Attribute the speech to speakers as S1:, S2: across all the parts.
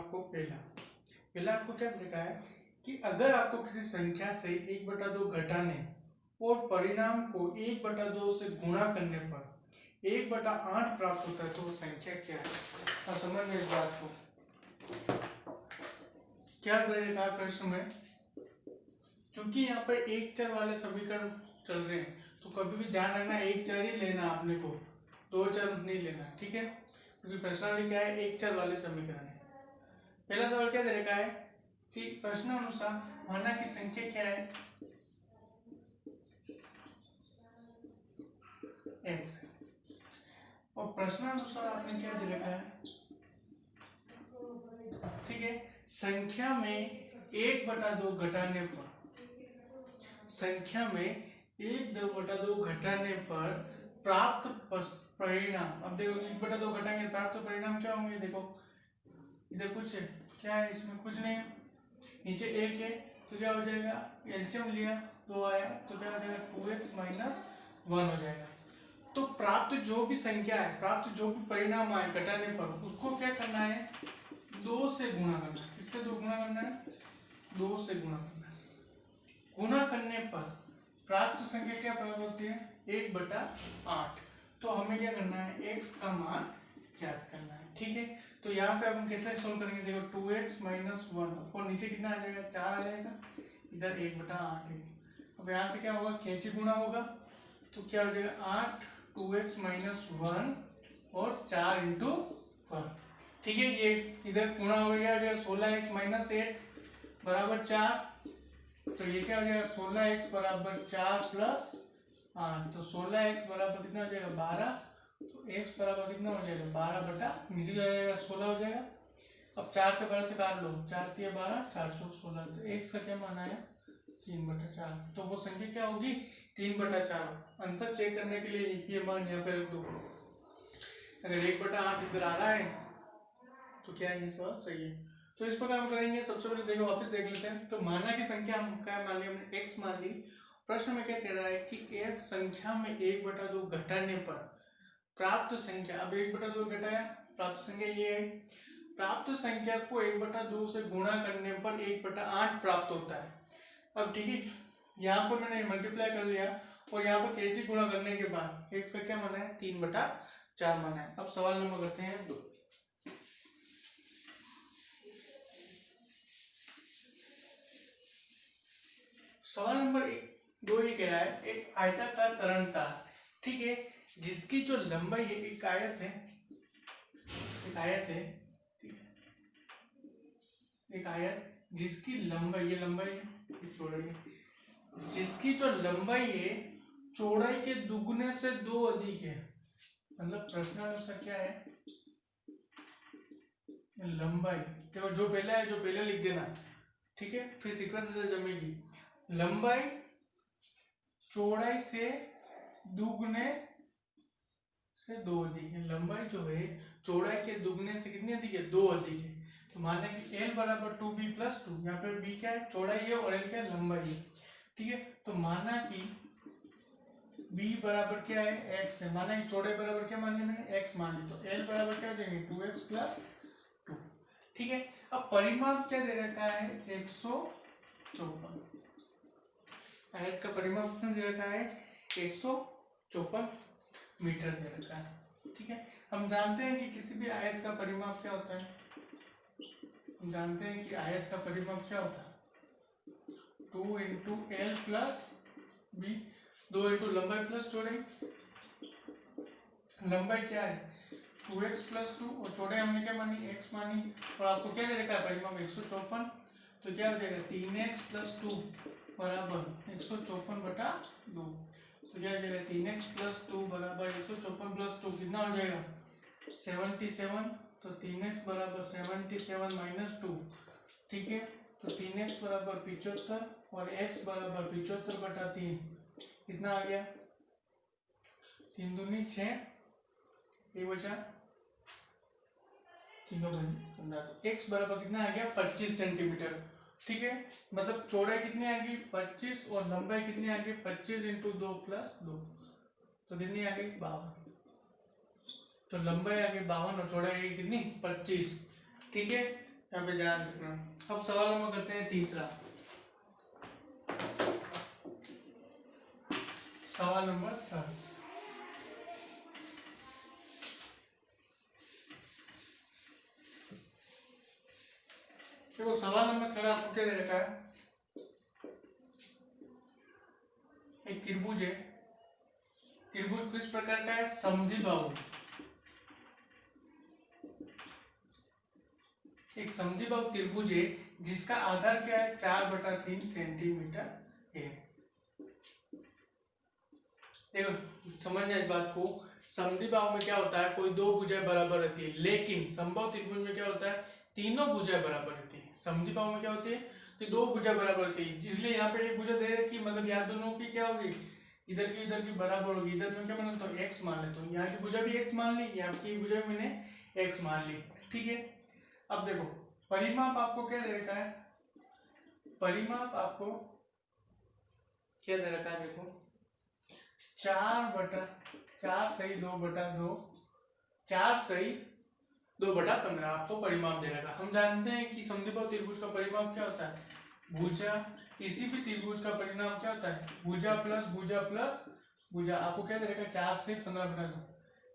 S1: आपको पहला आपको क्या देखा है कि अगर आपको किसी संख्या से 1/2 घटाने और परिणाम को 1/2 से गुणा करने पर 1/8 प्राप्त होता है तो वो संख्या क्या है। और समझ में इस बात को क्या करेगा प्रश्न में, क्योंकि यहाँ पर एक चर वाले समीकरण चल रहे हैं तो कभी भी ध्यान रखना एक चर ही लेना आपने को, दो चर नहीं लेना, ठीक है, क्योंकि प्रश्नावली क्या है, एक चर वाले समीकरण है। पहला सवाल क्या दे रखा है कि प्रश्नानुसार माना की संख्या क्या है, x, और प्रश्नानुसार आपने क्या दे रखा है, ठीक है, संख्या में 1/2 घटाने पर, संख्या में 1/2 घटाने पर प्राप्त परिणाम। अब देखो 1/2 घटाएंगे प्राप्त परिणाम क्या होंगे, देखो इधर कुछ है क्या है, इसमें कुछ नहीं है, नीचे एक है तो क्या हो जाएगा, एलसीएम लिया 2 आया तो क्या हो जाएगा 2x - 1 हो जाएगा। तो प्राप्त जो भी संख्या है, प्राप्त जो भी परिणाम आए घटाने पर उसको क्या करना है, 2 से गुणा करना है। किससे 2 गुणा करना है, 2 से गुणा करना है। गुणा करने पर प्राप्त संख्या क्या प्राप्त होती है, 1/8। तो हमें क्या करना है, x का मान ज्ञात करना है, ठीक है। तो यहाँ से हम कैसे सोल्व करेंगे, देखो 2x - 1 और नीचे कितना आ जाएगा, 4 आ जाएगा, इधर 1/8 है। अब यहाँ से क्या होगा, खींची गुणा होगा तो क्या हो जाएगा 8 2x - 1 और 4 × 1, ठीक है। ये इधर गुणा हो गया, 16x - 8 बराबर 4, तो ये क्या हो जाएगा 16x बराबर 4 + 8, तो 16x बराबर कितना हो जाएगा 12, तो x बराबर कितना हो जाएगा 12 नीचे जाएगा 16 हो जाएगा। अब 4 के 12 से काट लो, 4 × 3 = 12, 4 × 4 = 16, तो x का क्या मान आया 3/4, तो वो संख्या क्या होगी 3/4। आंसर चेक करने के लिए ये मान यहाँ पे रख दो, अगर 1/8 इधर आ रहा है तो क्या ये सवाल सही है। तो इस प्रकार हम करेंगे। सबसे पहले देखो वापस देख लेते हैं। तो माना की संख्या हम क्या मान ली, हमने x मान ली। प्रश्न में क्या कह रहा है कि एक संख्या में 1/2 घटाने पर प्राप्त संख्या, अब 1/2 घटाया, प्राप्त संख्या ये है, प्राप्त संख्या को 1/2 से गुणा करने पर 1/8 प्राप्त होता है। अब ठीक है, यहाँ पर मैंने मल्टीप्लाई कर लिया और यहाँ पर केजी गुणा करने के बाद x का क्या माना है 3/4 माना है। अब सवाल नंबर करते हैं 2। सवाल नंबर 2 ये कह रहा है, एक आयताकार तरंग तार, ठीक है, जिसकी जो लंबाई है, एक आयत है, एक आयत है, ठीक है, एक आयत जिसकी लंबाई, ये लंबाई है, ये चौड़ाई है, जिसकी जो लंबाई है चौड़ाई के दुगने से 2 अधिक है। मतलब प्रश्नानुसार क्या है, लंबाई, देखो जो पहला है, जो पहले लिख देना, ठीक है, फिर सीक्वेंस से जमेगी। लंबाई चौड़ाई से दुगने से 2 अधिक है। लंबाई जो है चौड़ाई के दुगने से कितनी अधिक है, 2 अधिक है। तो माना कि L = 2b + 2, यहाँ पे b क्या है, चौड़ाई है, और L क्या है, लंबाई है, ठीक है। तो माना कि b बराबर क्या है, x है, माना कि चौड़ाई बराबर क्या मान ली मैंने, x मान ली, तो L बराबर क्या हो जाएंगे 2x + 2, ठीक है। अब परिमाप क्या दे रखा है 154, आयत का परिमाप कितना दे रखा है 154 मीटर दे रखा है, ठीक है। हम जानते हैं कि किसी भी आयत का परिमाप क्या होता है, हम जानते हैं कि आयत का परिमाप क्या होता है 2 × L + b, 2 × लंबाई प्लस चौड़ाई। लंबाई क्या है 2x + 2 और चौड़ाई हमने क्या मानी, x मानी, और आपको क्या दे रखा है परिमाप 154, तो क्या हो जाएगा 3x + 2 = 154/2, तो क्या हो जाएगा 3x + 2 = 154 + 2 कितना हो जाएगा 77, तो 3x = 77 - 2, ठीक है। तो 3x = 75 और x = 75/3, कितना आ गया 3 दूनी 6, ये बचा 3 × 15, तो x बराबर कितना आ गया 25 सेंटीमीटर, ठीक है। मतलब चौड़ाई कितनी आ गई 25 और लंबाई कितनी आ गई 25 × 2 + 2, तो कितनी आ गई 52, तो लंबाई आ गई 52 और चौड़ाई आ गई कितनी 25, ठीक है। यहाँ पे ध्यान रखना। अब सवाल नंबर करते हैं तीसरा। सवाल नंबर 3। देखो सवाल नंबर 3 आपको क्या दे रखा है, एक त्रिभुज है। त्रिभुज किस प्रकार का है, समद्विबाहु। एक समद्विबाहु त्रिभुज है जिसका आधार क्या है, 4/3 सेंटीमीटर है। देखो समझना इस बात को, समद्विबाहु में क्या होता है, कोई दो भुजाएं बराबर रहती है, लेकिन समबाहु त्रिभुज में क्या होता है, तीनों भुजाएं बराबर रहती है। समद्विबाहु में क्या होती है, तो दो भुजा बराबर रहती है, इसलिए यहाँ पे एक भुजा दे रखी, मतलब यहाँ दोनों की क्या होगी, इधर की बराबर होगी। इधर में क्या बना, तो x मान ले, तो यहाँ की भुजा भी x मान ली, यहाँ की भुजा भी मैंने x मान ली, ठीक है। अब देखो परिमाप आपको क्या दे रखा है, परिमाप आपको क्या दे रखा है, देखो 4/4 सही 2/2, 4 सही 2/15 आपको परिमाप दे रखा। हम जानते हैं कि समद्विबाहु त्रिभुज का परिमाप क्या होता है, भुजा। किसी भी त्रिभुज का परिमाप क्या होता है, भुजा प्लस भुजा प्लस भुजा। आपको क्या दे रखा है, 4 से 15/2,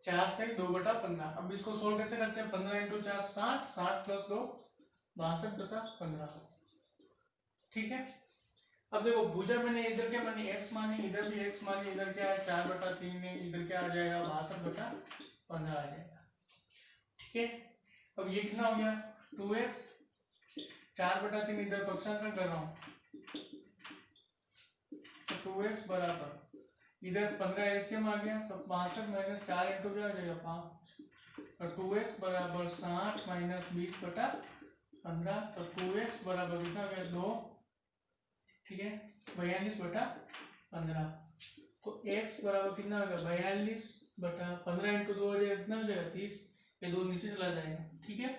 S1: 4 से 2/15। अब इसको सोल्व कैसे करते हैं, 15 × 4 60, 60 + 2 62/15, ठीक है। अब देखो भुजा मैंने इधर क्या मानी, x मानी, इधर भी x मानी, इधर क्या है 4/3 है, इधर क्या आ जाएगा 62/15 आ जाएगा, ठीक है। अब ये कितना हो गया 2x, 4/3 इधर पक्षांतरण कर रहा हूँ, तो 2x बराबर इधर 15 एलसीएम आ गया, तो 62 - 4 × क्या आ जाएगा 5, और 2x बराबर 60 - 20/15, तो 2x बराबर कितना हो गया 2, ठीक है 42/15। तो x बराबर कितना होगा 42/15 × 2 हो जाएगा, कितना हो जाएगा 30, ये 2 नीचे चला जाएगा, ठीक है।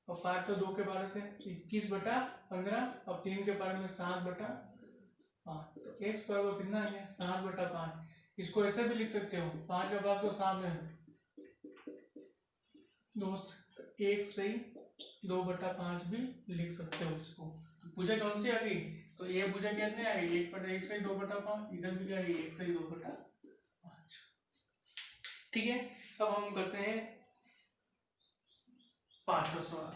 S1: और 5 तो 2 के बारे से 21/15, और 3 के बारे में 7/5, तो x बराबर कितना है 7/5। इसको ऐसे भी लिख सकते हो, 5 का भाग तो सामने है, 2 1 सही 2/5 भी लिख सकते हो इसको। भुजा कौन सी आ गई, तो ये भुजा कितने आ गई 1 सही 2/5, इधर भी क्या है 1 सही 2/5, ठीक है। अब हम करते हैं 5वां सवाल।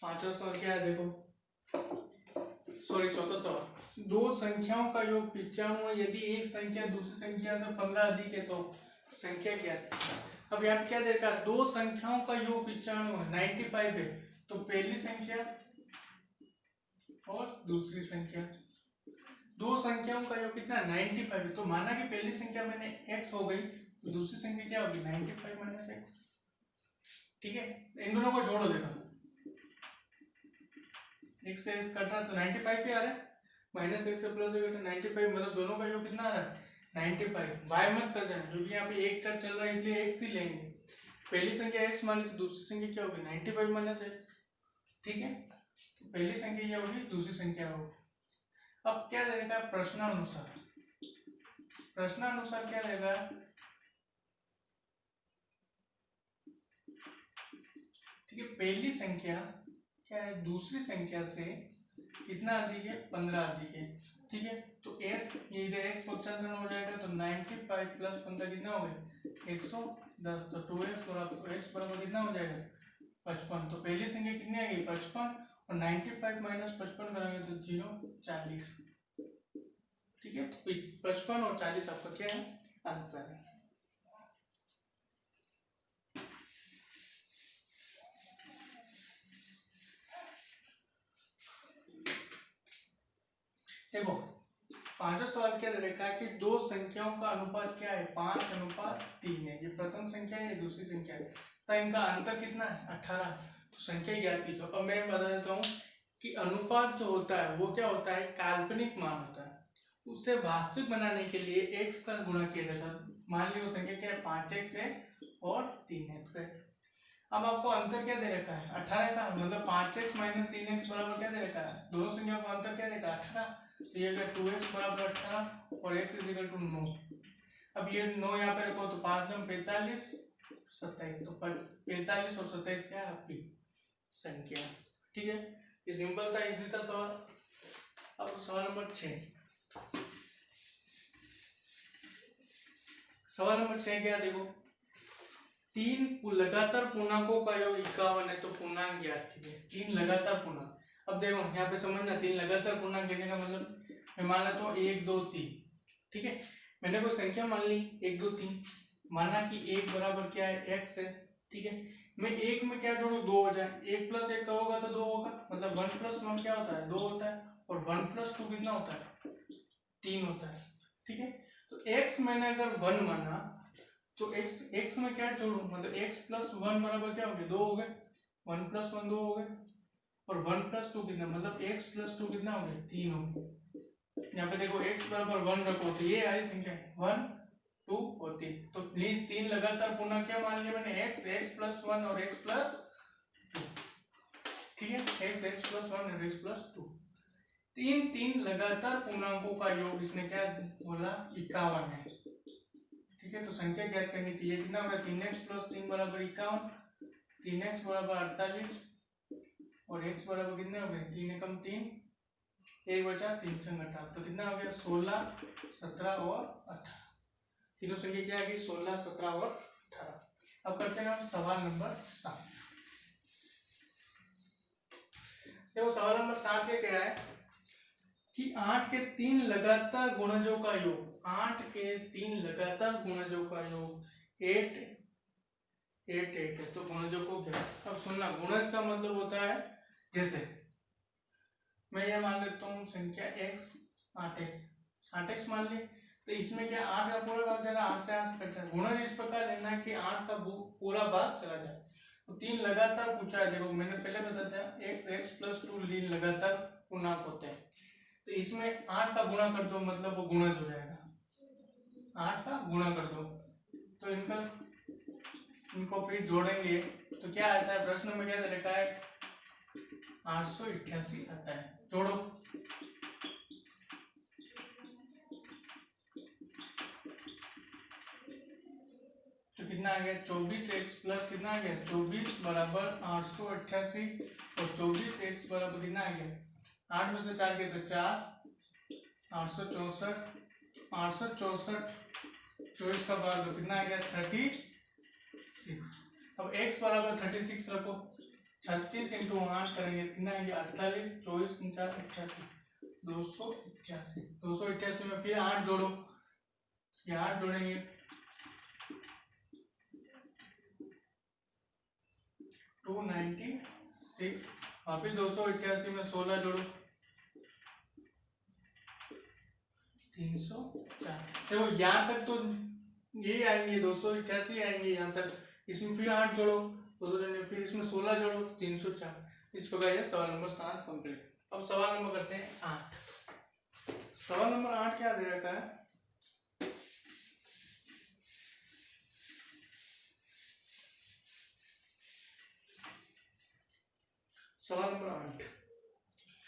S1: पांचवा सवाल क्या है, देखो सॉरी चौथा सवाल, दो संख्याओं का योग 95 है, यदि एक संख्या दूसरी संख्या से 15 अधिक है तो संख्या क्या है। अब यहाँ क्या देखा, दो संख्याओं का योग 95 95 है, तो पहली संख्या और दूसरी संख्या, दो संख्याओं का योग कितना 95 है, तो माना कि पहली संख्या मैंने x हो गई, तो दूसरी संख्या क्या होगी 95 - x, ठीक है। इन दोनों को जोड़ो, देखो x से x कट रहा है तो 95 पे आ रहा है, -x से प्लस हो गया तो 95, मतलब दोनों का योग कितना आ रहा है 95। बाय मत कर देना, क्योंकि यहाँ पे एक चल रहा है इसलिए x ही लेंगे। पहली संख्या x मानी तो दूसरी संख्या क्या होगी 95 - x, ठीक है। तो पहली संख्या क्या होगी, दूसरी संख्या होगी। अब क्या देगा प्रश्नानुसार, प्रश्नानुसार क्या देगा, ठीक है। पहली संख्या क्या है, दूसरी संख्या से कितना अधिक है 15 अधिक है, ठीक है। तो x ये इधर x पक्षांतरण हो जाएगा, तो 95 + 15 कितना हो गया 110, तो 2x बराबर x बराबर कितना हो जाएगा 55। तो पहली संख्या कितनी आएगी 55, और 95 - 55 करेंगे तो 0 40, ठीक है। तो 55 और 40 आपका क्या है आंसर है। देखो पांचवा सवाल क्या दे रखा है कि दो संख्याओं का अनुपात क्या है 5:3 है, ये प्रथम संख्या है, ये दूसरी संख्या है, तो इनका अंतर कितना है 18, तो संख्या ज्ञात कीजिए। अब मैं बता देता हूँ कि अनुपात जो होता है वो क्या होता है, काल्पनिक मान होता है, उसे वास्तविक बनाने के लिए x का गुणा किया जाता है। मान लीजिए वो संख्या क्या है 5x है और 3x है। अब आपको अंतर क्या दे रखा है 18 का, मतलब 5x माइनस 3x बराबर क्या दे रखा है, दोनों संख्या का अंतर क्या देता है 18। तो ये अगर 2x बराबर 18 और x इज इक्वल टू 9। अब ये 9 यहाँ पे रखो तो 5 9 45 27, तो 45 और 27 क्या है आपकी संख्या। ठीक है, ये सिंपल था, इजी था सवाल। अब सवाल नंबर 6। सवाल नंबर 6 क्या देखो, तीन लगातार पूर्णांकों का योग 51 है, तो पूर्णांक ज्ञात कीजिए। तीन लगातार पूर्णांक, अब देखो यहाँ पे समझना, तीन लगातार पूर्णांक लेने का मतलब मैं मान लेता हूँ 1 2 3। ठीक है, मैंने कोई संख्या मान ली 1 2 3, माना कि 1 बराबर क्या है x है। ठीक है, मैं 1 में क्या जोड़ू 2 हो जाए, 1 प्लस 1 का होगा तो 2 होगा, मतलब 1 प्लस 1 क्या होता है 2 होता है, और 1 प्लस 2 कितना होता है 3 होता है। ठीक है, तो x मैंने अगर 1 माना तो x में क्या जोड़ू, मतलब x प्लस 1 बराबर क्या हो गया 2 हो गए, 1 प्लस 1 2 हो गए, और 1 प्लस 2 कितना, मतलब x प्लस 2 कितना हो गया 3 हो गया। यहाँ पे देखो x बराबर 1 रखो तो ये आई संख्या है 1 2 और 3, तो तीन लगातार पूर्णांक क्या मान लिया मैंने x प्लस 1 और x प्लस 2। ठीक है, x प्लस 1 और x प्लस 2, तीन लगातार पूर्णांकों का योग इसने क्या बोला 51 है। ठीक है, तो संख्या ज्ञात करनी थी, ये कितना होगा 3x प्लस 3 बराबर 51, 3x बराबर 48 और x बराबर कितने हो गए 3 एकम 3, एक बचा 3 संग 18, तो कितना हो गया 16 17 और 18। तीनों संख्या क्या आ गई 16 17 और 18। अब करते हैं हम सवाल नंबर 7। देखो सवाल नंबर 7 क्या कह रहा है कि 8 के 3 लगातार गुणजों का योग, 8 के 3 लगातार गुणजों का योग 8 8 8 है, तो गुणजों को क्या। अब सुनना, गुणज का मतलब होता है, जैसे मैं ये मान लेता हूँ संख्या x 8x मान ली, तो इसमें क्या 8 का पूरा भाग जाएगा, 8 से 8 से कटता है। गुणज इस प्रकार लेना है कि 8 का पूरा भाग चला जाए। तो 3 लगातार पूछा है, देखो मैंने पहले बताया x प्लस 2 लगातार पूर्णांक होते हैं, तो इसमें 8 का गुणा कर दो, मतलब वो गुणज हो जाएगा, 8 का गुणा कर दो, तो इनको फिर जोड़ेंगे तो क्या आता है, प्रश्न में क्या दे रखा है 888 आता है। जोड़ो, तो कितना आ गया 24x प्लस कितना आ गया 24 बराबर 888, और 24x बराबर कितना आ गया 8 में से 4 के तो 4 864, 24 का भाग दो कितना आ गया 36। अब x बराबर 36 रखो, 36 इंटू 8 करेंगे कितना आ गया 48, 24 4 88, 288 में फिर 8 जोड़ो, ये 8 जोड़ेंगे 296, वापिस 288 में 16 जोड़ो 304। देखो यहाँ तक तो यही आएंगे 288 आएंगे यहाँ तक, इसमें फिर 8 जोड़ो 200, फिर इसमें 16 जोड़ो 304। इस प्रकार ये सवाल नंबर 7 कंप्लीट। अब सवाल नंबर करते हैं 8। सवाल नंबर 8 क्या दे रखा है, सवाल नंबर 8,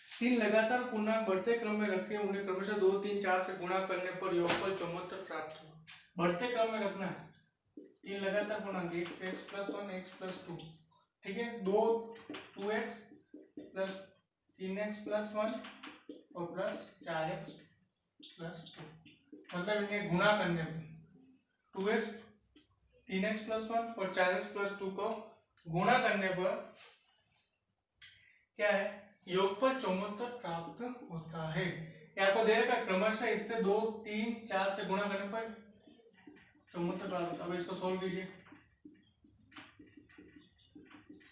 S1: तीन लगातार पूर्णांक बढ़ते क्रम में रखे, उन्हें क्रमशः 2 3 4 से गुणा करने पर योगफल 74 प्राप्त हुआ। बढ़ते क्रम में रखना है, तीन लगातार पूर्णांक x प्लस 1 x प्लस 2। ठीक है, 2x प्लस 3x प्लस 1 और प्लस 4x प्लस 2, मतलब इन्हें गुणा करने पर 2x 3x प्लस 1 और 4x प्लस 2 को गुणा करने पर क्या है योगफल 74 प्राप्त होता है। ये आपको दे रखा क्रमशः इससे 2 3 4 से गुणा करने पर 74 प्राप्त होता है। अब इसको सोल्व कीजिए,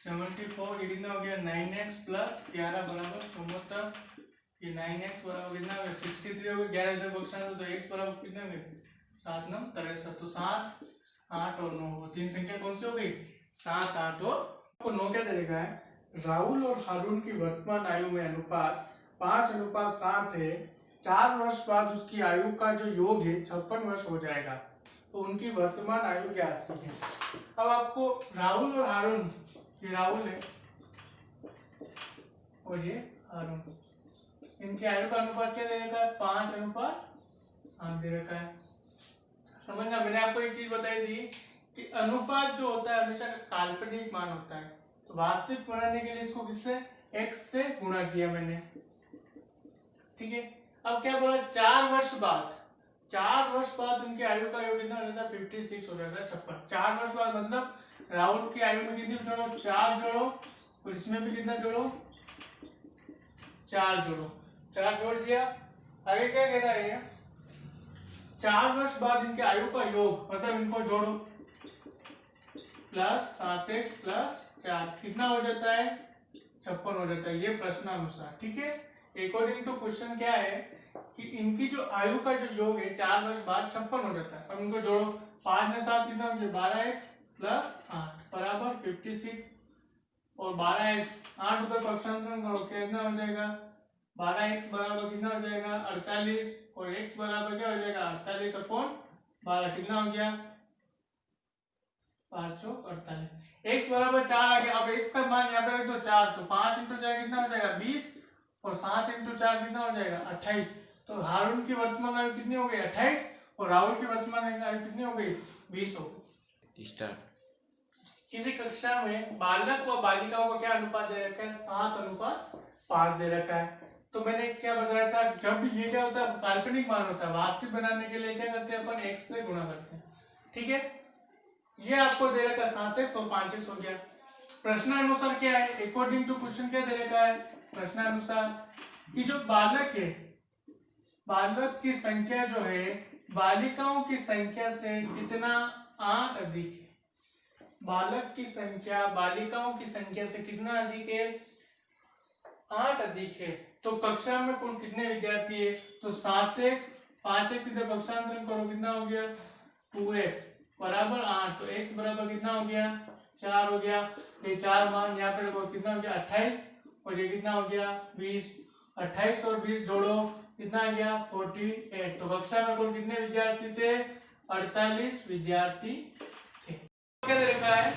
S1: 74 ये कितना हो गया 9x प्लस 11 बराबर 74, ये 9x बराबर कितना हो गया 63 हो गया, 11 इधर बख्शा तो x बराबर कितना हो गया 7 9 63, तो 7 8 और 9, तीन संख्या कौन सी हो गई 7 8 और 9। क्या दे है, राहुल और हारून की वर्तमान आयु में अनुपात 5:7 है, 4 वर्ष बाद उसकी आयु का जो योग है 56 वर्ष हो जाएगा। तो उनकी वर्तमान आयु ज्ञात कीजिए। अब आपको राहुल और हारून, ये राहुल है और ये हारून, इनकी आयु का अनुपात क्या दे रखा है? 5:7 दे रखा है। समझना, मैंने आपको एक चीज बताई थी कि अनुपात जो होता है हमेशा काल्पनिक मान होता है, तो वास्तविक बनाने के लिए इसको किससे? x से गुणा किया मैंने, ठीक है। अब क्या बोला? 4 वर्ष बाद, 4 वर्ष बाद उनकी आयु का योग कितना हो जाता है? 56 हो जाता है, 56। 4 वर्ष बाद मतलब राहुल की आयु में कितनी जोड़ो? 4 जोड़ो, और इसमें भी कितना जोड़ो? 4 जोड़ो। 4 जोड़ दिया। आगे क्या कह रहा है? 4 वर्ष बाद इनके आयु का योग, मतलब इनको जोड़ो, प्लस 7x प्लस 4 कितना हो जाता है? 56 हो जाता है, ये प्रश्नानुसार, ठीक है। अकॉर्डिंग टू क्वेश्चन क्या है कि इनकी जो आयु का जो योग है 4 वर्ष बाद 56 हो जाता है। अब इनको जोड़ो, 5 में 7 कितना हो गया? 12x प्लस 8 बराबर 56, और 12x 8 ऊपर पक्षांतरण करो, कितना हो जाएगा? 12x बराबर कितना हो जाएगा? 48, और x बराबर क्या हो जाएगा? 48/12 कितना हो गया? 548। x बराबर 4 आ गया। अब x का मान यहाँ पे रख दो 4, तो 5 × 4 कितना हो जाएगा? 20, और 7 × 4 कितना हो जाएगा? 28। तो हारून की वर्तमान आयु कितनी हो गई? 28, और राहुल की वर्तमान आयु कितनी हो गई? 20 हो गई। स्टार्ट। किसी कक्षा में बालक व बालिकाओं का क्या अनुपात दे रखा है? 7:5 दे रखा है। तो मैंने क्या बताया था, जब ये क्या होता है? काल्पनिक मान होता है, वास्तविक बनाने के लिए क्या करते हैं अपन? x से गुणा करते हैं, ठीक है। ये आपको दे रखा 7x और 5x हो गया। प्रश्नानुसार क्या है? अकॉर्डिंग टू क्वेश्चन क्या दे रखा है? प्रश्नानुसार कि जो बालक है, बालक की संख्या जो है बालिकाओं की संख्या से कितना 8 अधिक है। बालक की संख्या बालिकाओं की संख्या से कितना अधिक है? 8 अधिक है। तो कक्षा में कुल कितने विद्यार्थी है? तो 7x, 5x इधर पक्षांतरण करो, कितना हो गया? 2x बराबर 8, तो x बराबर कितना हो गया? 4 हो गया। ये 4 मान यहाँ पे रखो, कितना हो गया? 28, और ये कितना हो गया? 20। 28 और 20 जोड़ो, कितना आ गया? 48। तो कक्षा में कुल कितने विद्यार्थी थे? 48 विद्यार्थी थे। क्या दे रखा है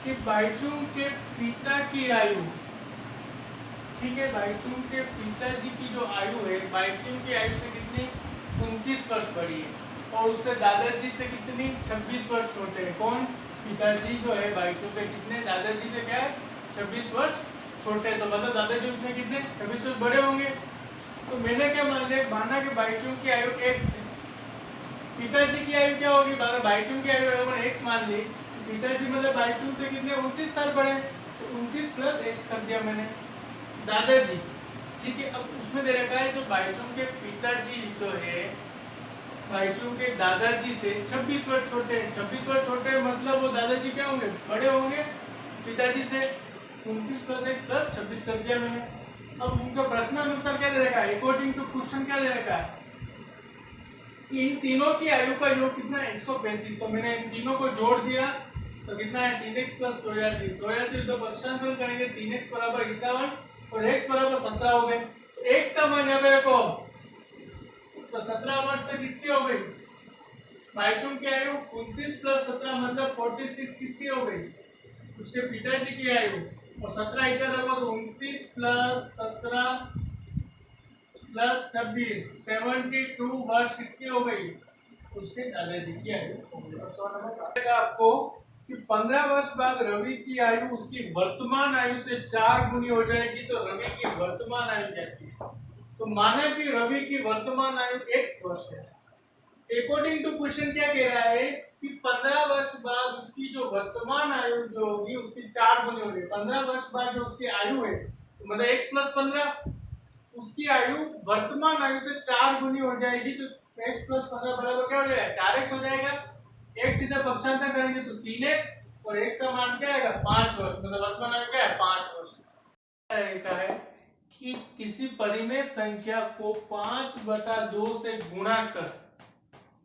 S1: कि बाईचुंग के पिता की आयु, ठीक है, बाईचुंग के पिताजी की जो आयु है, बाईचुंग की आयु से कितनी? 29 वर्ष बड़ी है, और उससे दादाजी से कितनी? 26 वर्ष छोटे हैं। कौन? पिताजी जो है बाईचुंग के कितने? दादाजी से क्या है? 26 वर्ष छोटे। तो मतलब दादाजी उसमें कितने? 26 वर्ष बड़े होंगे। तो मैंने क्या मान लिया? माना कि बाईचुंग की आयु x है, पिताजी की आयु क्या होगी? अगर बाईचुंग की आयु अगर x मान ली, पिताजी मतलब बाईचुंग से कितने? 29 साल बड़े, तो 29 प्लस x कर दिया मैंने। दादाजी, ठीक है। अब उसमें दे रखा है जो बाईचुंग के पिताजी जो है बाईचुंग के दादाजी से 26 वर्ष छोटे हैं। 26 वर्ष छोटे मतलब वो दादाजी क्या होंगे? बड़े होंगे पिताजी से। 29 प्लस 1 प्लस 26 कर दिया मैंने। अब उनका प्रश्नानुसार क्या दे रखा है? अकॉर्डिंग टू क्वेश्चन क्या दे रखा है? इन तीनों की आयु का योग कितना है? 135। तो मैंने इन तीनों को जोड़ दिया, तो कितना है? 3x plus 84। 84 तो पक्षांतरण करेंगे, 3x बराबर 51 और x बराबर 17 हो गए। x का मान यहाँ पे रखो, तो 17 वर्ष तक किसकी हो गई? बाईचुंग की आयु। 29 प्लस 17 मतलब 46 किसकी हो गई? उसके पिताजी की आयु। और 17 इधर रखो, तो 29 प्लस 17 प्लस 26 72 वर्ष किसकी हो गई? उसके दादाजी की आयु। आपको कि 15 वर्ष बाद रवि की आयु उसकी वर्तमान आयु से 4 गुनी हो जाएगी, तो रवि की वर्तमान आयु क्या थी? तो माना कि रवि की वर्तमान आयु x वर्ष है। अकॉर्डिंग टू क्वेश्चन क्या कह रहा है कि 15 वर्ष बाद उसकी जो वर्तमान आयु जो होगी उसकी 4 गुनी होगी। 15 वर्ष बाद जो उसकी आयु है, तो मतलब x प्लस 15, उसकी आयु वर्तमान आयु से 4 गुनी हो जाएगी, तो x प्लस 15 बराबर क्या हो जाएगा? 4x हो जाएगा। x इधर पक्षांतर करेंगे तो 3x, और x का मान क्या आएगा? 5 वर्ष, मतलब वर्तमान आयु क्या है? 5 वर्ष। क्या है कि किसी परिमेय संख्या को 5/2 से गुणा कर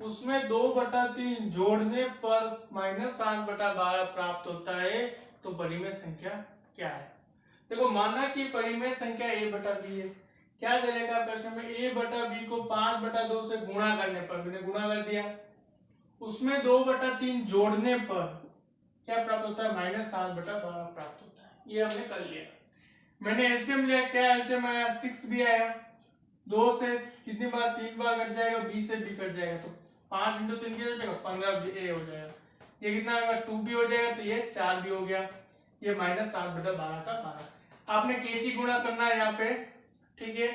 S1: उसमें 2/3 जोड़ने पर -7/12 प्राप्त होता है, तो परिमेय संख्या क्या है? देखो, माना कि परिमेय संख्या a/b है। क्या दे रखा प्रश्न में? a/b को 5/2 से गुणा करने पर, मैंने गुणा कर दिया, उसमें 2/3 जोड़ने पर क्या प्राप्त होता है, -7/12 प्राप्त होता है। ये हमने कर लिया। मैंने एलसीएम लिया, क्या एलसीएम आया, 6 भी आया। 2 से कितनी बार, 3 बार कट जाएगा, 20 से भी कट जाएगा, तो 5 × 3 क्या हो जाएगा, 15 हो जाएगा। ये कितना होगा, 2 भी हो जाएगा, तो ये 4 भी हो गया। ये -7/12 का 12। आपने केजी गुणा करना है यहाँ पे, ठीक है।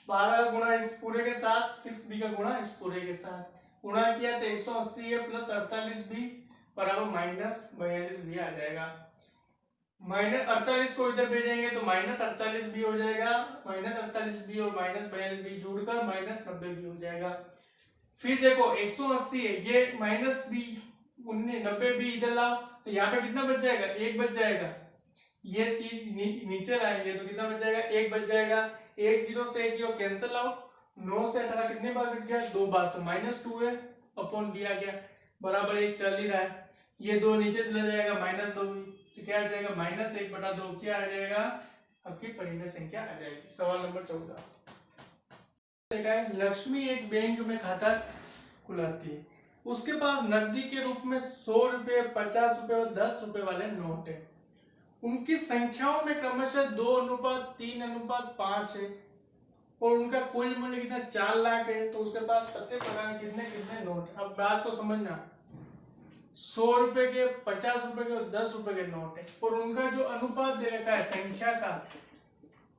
S1: 12 का गुणा इस पूरे के साथ, 6b का गुणा इस पूरे के साथ, गुणा किया तो 180 है प्लस 48b बराबर -42b आ जाएगा। -48 को इधर भेजेंगे तो -48b हो जाएगा, -48b और -42b जुड़कर -90b हो जाएगा। फिर देखो 180 है, ये -90b इधर लाओ तो यहाँ पे कितना बच जाएगा, 1 बच जाएगा। ये चीज नीचे लाएंगे तो कितना बच जाएगा, 1 बच जाएगा। 1 0 से 1 0 कैंसिल आउट। 9 से 18 कितने बार कट गया, 2 बार, तो -2 है अपॉन b आ गया बराबर 1 चल ही रहा है। ये 2 नीचे चला जाएगा, -2 तो क्या आ जाएगा, -1/2 क्या आ जाएगा, आपकी परिमेय संख्या आ जाएगी। सवाल नंबर 14 देखा है, लक्ष्मी एक बैंक में खाता खुलाती है। उसके पास नकदी के रूप में 100 रुपए, 50 रुपए और 10 रुपए वाले नोट है। उनकी संख्याओं में क्रमशः 2:3:5 है और उनका कुल मूल्य कितना, 4 लाख है। तो उसके पास प्रत्येक प्रकार के कितने कितने नोट। अब बात को समझना, 100 रुपए के, 50 रुपए के और 10 रुपए के नोट है और उनका जो अनुपात दे रखा है संख्या का,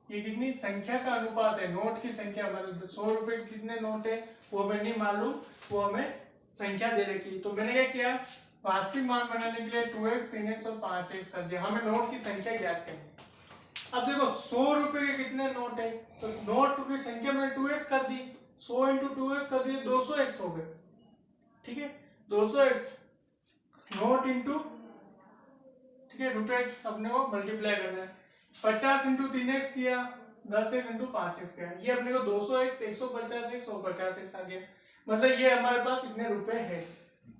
S1: ये कितनी संख्या का अनुपात है, नोट की संख्या, मतलब 100 रुपए के कितने नोट है वो हमें नहीं मालूम, वो हमें संख्या दे रखी। तो मैंने क्या किया, वास्तविक मान बनाने के लिए 2x, 3x और 5x कर दिया। हमें नोट की संख्या ज्ञात करनी है। अब देखो 100 रुपए के कितने नोट है, तो नोट की संख्या मैंने 2x कर दी, 100 × 2x कर दिए, 200x हो गए, ठीक है। 200x नोट इंटू, ठीक है, रुपए अपने को मल्टीप्लाई करना है। 50 × 3x किया, 10x × 5x किया, ये अपने को 200x, 150x और 50x आ गया। मतलब ये हमारे पास इतने रुपए है।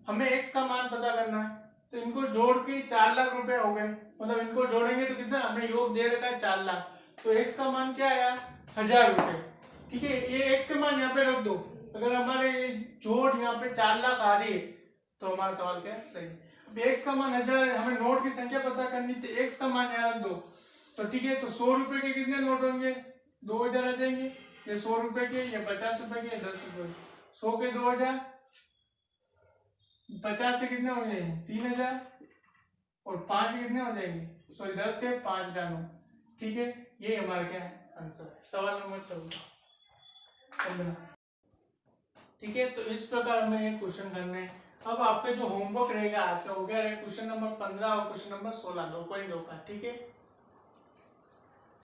S1: हमें x का मान पता करना है, तो इनको जोड़ के 4 लाख रुपए हो गए। मतलब इनको जोड़ेंगे तो कितना, हमने योग दे रखा है 4 लाख, तो x का मान क्या आया, 1000 रुपए, ठीक है। ये x का मान यहाँ पे रख दो। अगर हमारे जोड़ यहाँ पे 4 लाख आ रही है तो हमारा सवाल क्या है, सही। अब x का मान 1000 है, हमें नोट की संख्या पता करनी थी, x का मान यहाँ रख दो, तो ठीक है। तो 100 रुपए के कितने नोट होंगे, 2000 आ जाएंगे। ये 100 रुपए के, ये 50 रुपए के, 10 रुपए, 100 के 2000, 50 से कितने हो जाएंगे, 3000 और 5 के कितने हो जाएंगे, सॉरी 10 के 5000 नोट, ठीक है। ये हमारा क्या है, आंसर है। सवाल नंबर 14, ठीक है। तो इस प्रकार हमें ये क्वेश्चन करने हैं। अब आपके जो होमवर्क रहेगा आज का हो गया है क्वेश्चन नंबर 15 और क्वेश्चन नंबर 16, 2.2 का, ठीक है।